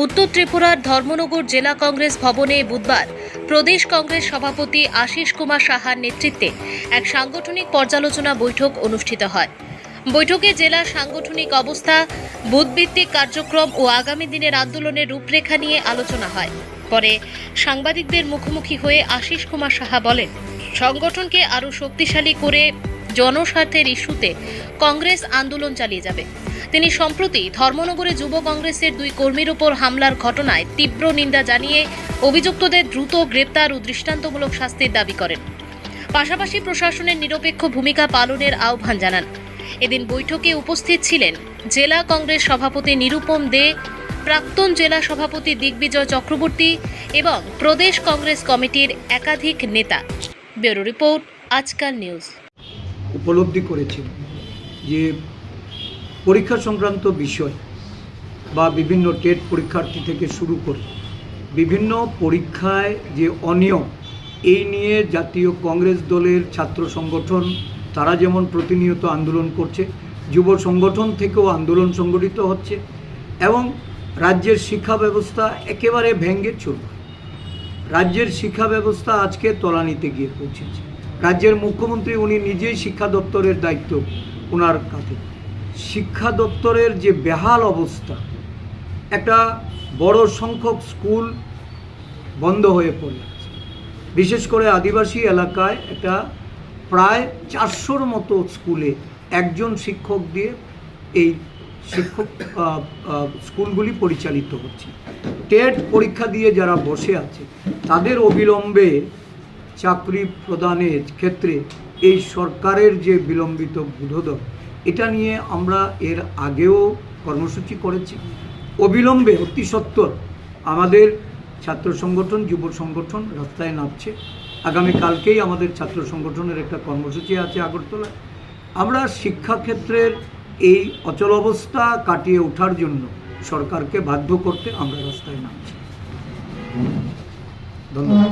উত্তর ত্রিপুরার ধর্মনগর জেলা কংগ্রেস ভবনে বুধবার প্রদেশ কংগ্রেস সভাপতি আশিস কুমার সাহার নেতৃত্বে এক সাংগঠনিক পর্যালোচনা বৈঠক অনুষ্ঠিত হয়। বৈঠকে জেলার সাংগঠনিক অবস্থা, বুথভিত্তিক কার্যক্রম ও আগামী দিনের আন্দোলনের রূপরেখা নিয়ে আলোচনা হয়। পরে সাংবাদিকদের মুখোমুখি হয়ে আশিস কুমার সাহা বলেন, সংগঠনকে আরও শক্তিশালী করে জনস্বার্থের ইস্যুতে কংগ্রেস আন্দোলন চালিয়ে যাবে। তিনি সম্প্রতি ধর্মনগরে যুব কংগ্রেসের 2 কর্মীর উপর হামলার ঘটনায় তীব্র নিন্দা জানিয়ে অভিযুক্তদের দ্রুত গ্রেপ্তার ও দৃষ্টান্তমূলক শাস্তির দাবি করেন। পাশাপাশি প্রশাসনের নিরপেক্ষ ভূমিকা পালনের আহ্বান জানান। এদিন বৈঠকে উপস্থিত ছিলেন জেলা কংগ্রেস সভাপতি নিরুপম দে, প্রাক্তন জেলা সভাপতি দিগ্বিজয় চক্রবর্তী এবং প্রদেশ কংগ্রেস কমিটির একাধিক নেতা। ব্যুরো রিপোর্ট, আজকাল নিউজ। উপলব্ধি করেছি যে পরীক্ষা সংক্রান্ত বিষয় বা বিভিন্ন টেট পরীক্ষার্থী থেকে শুরু করে বিভিন্ন পরীক্ষায় যে অনিয়ম, এই নিয়ে জাতীয় কংগ্রেস দলের ছাত্র সংগঠন তারা যেমন প্রতিনিয়ত আন্দোলন করছে, যুব সংগঠন থেকেও আন্দোলন সংগঠিত হচ্ছে এবং রাজ্যের শিক্ষা ব্যবস্থা একেবারে ভেঙে চলল। রাজ্যের শিক্ষা ব্যবস্থা আজকে তলানিতে গিয়ে পৌঁছেছে। রাজ্যের মুখ্যমন্ত্রী উনি নিজেই শিক্ষা দপ্তরের দায়িত্ব ওনার কাছে। শিক্ষা দপ্তরের যে বেহাল অবস্থা, একটা বড় সংখ্যক স্কুল বন্ধ হয়ে পড়ে আছে। বিশেষ করে আদিবাসী এলাকায় একটা প্রায় 400-র মতো স্কুলে একজন শিক্ষক দিয়ে এই স্কুলগুলি পরিচালিত হচ্ছে। টেট পরীক্ষা দিয়ে যারা বসে আছে তাদের অবিলম্বে চাকরি প্রদানের ক্ষেত্রে এই সরকারের যে বিলম্বিত বুধোদয়, এটা নিয়ে আমরা এর আগেও কর্মসূচি করেছি। অবিলম্বে অতি সত্বর আমাদের ছাত্র সংগঠন, যুব সংগঠন রাস্তায় নামছে। আগামীকালকেই আমাদের ছাত্র সংগঠনের একটা কর্মসূচি আছে আগরতলায়। আমরা শিক্ষাক্ষেত্রের এই অচলাবস্থা কাটিয়ে ওঠার জন্য সরকারকে বাধ্য করতে আমরা রাস্তায় নামছি। ধন্যবাদ।